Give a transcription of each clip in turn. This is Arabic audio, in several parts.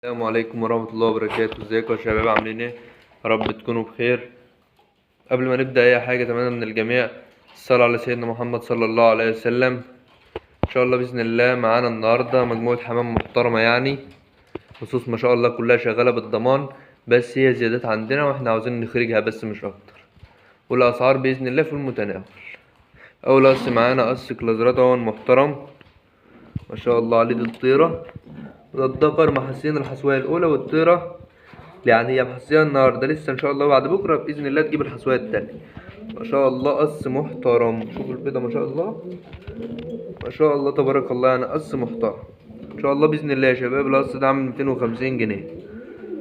السلام عليكم ورحمة الله وبركاته. ازيكم يا شباب، عاملين ايه؟ يا رب تكونوا بخير. قبل ما نبدأ اي حاجة، اتمنى من الجميع الصلاة على سيدنا محمد صلى الله عليه وسلم. ان شاء الله بإذن الله معانا النهاردة مجموعة حمام محترمة، يعني خصوص ما شاء الله كلها شغالة بالضمان، بس هي زيادات عندنا واحنا عاوزين نخرجها بس مش اكتر، والاسعار بإذن الله في المتناول. اول قص معانا قص كلازرات اهو محترم ما شاء الله عليه. دي الطيرة وده الدكر، محسين الحسوية الأولى والطيرة يعني هي محسية النهاردة، لسه إن شاء الله بعد بكرة بإذن الله تجيب الحسوية التانية. ما شاء الله قص محترم، شوفوا البيضة ما شاء الله ما شاء الله تبارك الله، يعني قص محترم إن شاء الله بإذن الله يا شباب. القص ده عامل 250 جنيه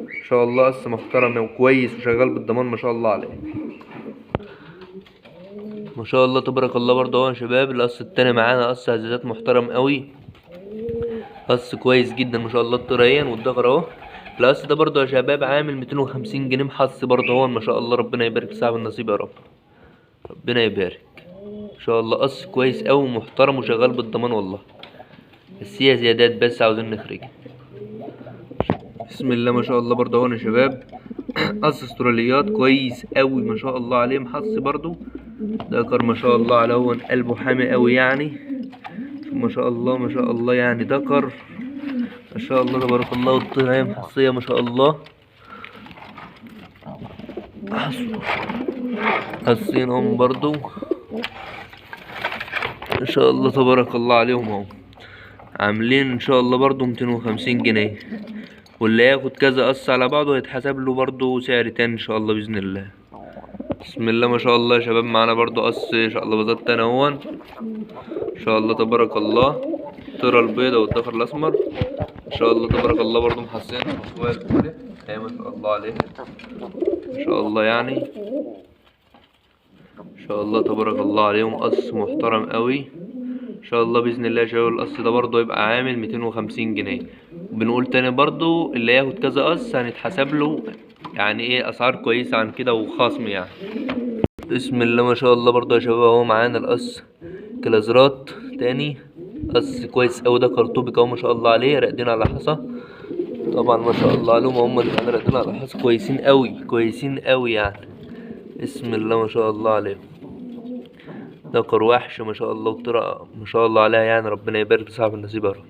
ما شاء الله، قص محترم وكويس وشغال بالضمان ما شاء الله عليه ما شاء الله تبارك الله. برضه اهو يا شباب القص التاني معانا قص هزازات محترم قوي، قص كويس جدا ما شاء الله الطريان والدغر اهو. القص ده برضه يا شباب عامل 250 جنيه محص برضه هو ما شاء الله. ربنا يبارك صاحب النصيب يا رب، ربنا يبارك ما شاء الله. قص كويس قوي ومحترم وشغال بالضمان والله، بس هي زيادات بس عاوزين نخرجها. بسم الله ما شاء الله. برضه اهو يا شباب قص استراليات كويس قوي ما شاء الله عليه، محص برضه دكر ما شاء الله عليه، هو قلبه حامي قوي يعني ما شاء الله ما شاء الله، يعني دكر ما شاء الله تبارك الله. والطيرة هي محصية ما شاء الله، حاسين هم برضو ما شاء الله تبارك الله عليهم اهو، عاملين ان شاء الله برضو 250 جنيه. واللي ياخد كذا قص على بعضه هيتحسب له برضو سعر تاني ان شاء الله باذن الله. بسم الله ما شاء الله يا شباب. معانا برضو قص ان شاء الله بيضات تاني اهون ان شاء الله تبارك الله. الطيرة البيضة والدفر الاسمر ما شاء الله تبارك الله، برضو محسين الحصوية الاولى هي ما شاء الله عليه ما شاء الله، يعني ما شاء الله تبارك الله عليهم. قص محترم قوي ان شاء الله باذن الله يا شباب. القص ده برضه يبقى عامل 250 جنيه. بنقول تاني برضه اللي ياخد كذا قص هنتحسب له يعني ايه اسعار كويسه عن كده وخصم يعني. بسم الله ما شاء الله. برضه يا شباب اهو معانا القص كلازرات تاني، قص كويس قوي ده كرطوبي اهو ما شاء الله عليه، راقدين على حصى طبعا ما شاء الله عليهم. هم اللي كانوا راقدين على حصى كويسين قوي كويسين قوي يعني. بسم الله ما شاء الله عليهم، ذكر وحش ما شاء الله وطرق ما شاء الله عليها، يعني ربنا يبارك لصاحب النصيب يا رب.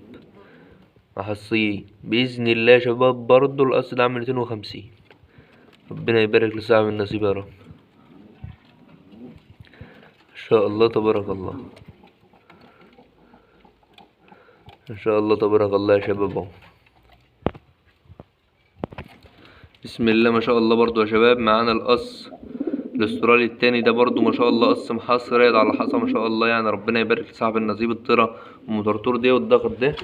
محصيين بإذن الله يا شباب. برضه القص ده عامل 250، ربنا يبارك لصاحب النصيب يا رب إن شاء الله تبارك الله إن شاء الله تبارك الله يا شباب اهو. بسم الله ما شاء الله. برضه يا شباب معانا القص الاسترالي التاني ده برضو ما شاء الله، قص محص رايد على حصى ما شاء الله، يعني ربنا يبارك لصاحب النصيب. الطيرة والمطرطور دي والضغط ده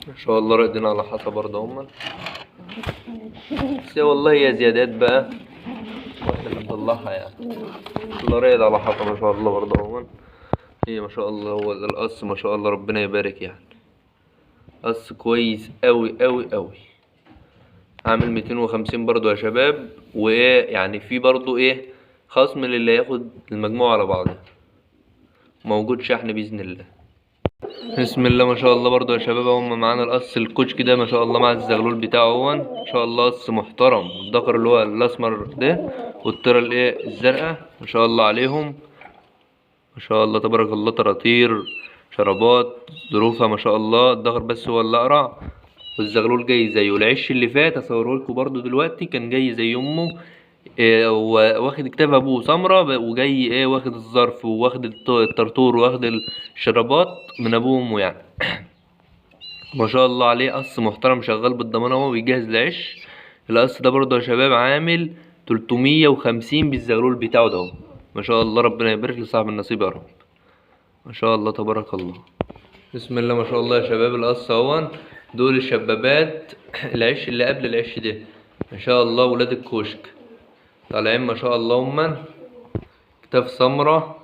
ما شاء الله رايدين على حصى برضه هما، بس والله هي زيادات بقى واحنا بنطلعها يعني. الله رايد على حصى ما شاء الله برضه هما، هي ما شاء الله. هو ده القص ما شاء الله ربنا يبارك، يعني قص كويس اوي اوي اوي، عامل 250 برضه يا شباب. وايه يعني في برضه ايه خصم للي هياخد المجموعة على بعضها، موجود شحن بإذن الله. بسم الله ما شاء الله. برضه يا شباب هم معانا القص الكوش كده ما شاء الله مع الزغلول بتاعه اهون ما شاء الله، قص محترم. الذكر اللي هو الاسمر ده والطيرة الايه الزرقاء ما شاء الله عليهم ما شاء الله تبارك الله. طراطير شرابات ظروفها ما شاء الله. الذكر بس هو اللي اقرع والزغلول جاي زيه. العش اللي فات اصوره لكم برضه دلوقتي كان جاي زي امه، واخد كتاب ابوه سمرة، وجاي ايه واخد الظرف واخد الطرطور واخد الشرابات من ابوه وامه يعني ما شاء الله عليه. قص محترم شغال بالضمان اهو بيجهز العش. القص ده برضه يا شباب عامل 350 بالزغلول بتاعه ده ما شاء الله. ربنا يبارك لصاحب النصيب يا رب ما شاء الله تبارك الله. بسم الله ما شاء الله يا شباب. القص اهون دول الشبابات العش اللي قبل العش ده ما شاء الله، ولاد الكشك طالعين ما شاء الله. هما كتاف سمرة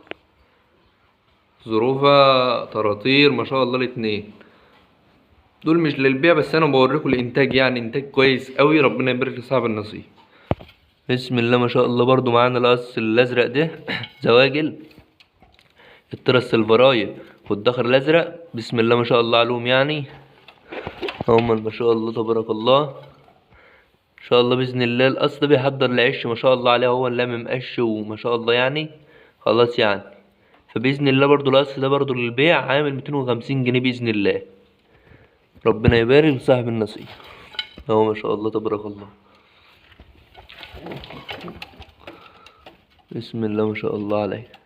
ظروفها طراطير ما شاء الله. الاتنين دول مش للبيع بس انا بوريكم الانتاج، يعني انتاج كويس قوي ربنا يبارك لصاحب النصيب. بسم الله ما شاء الله. برضو معانا القص الازرق ده زواجل الطيرة السلفراية والدخر الازرق بسم الله ما شاء الله عليهم، يعني هما ما شاء الله تبارك الله. ان شاء الله باذن الله القص ده بيحضر العش ما شاء الله عليه، هو اللي قش وما شاء الله يعني خلاص يعني. فباذن الله برضو القص ده برضو للبيع عامل 250 جنيه باذن الله. ربنا يبارك لصاحب النصيب. هو ما شاء الله تبارك الله. بسم الله ما شاء الله عليه.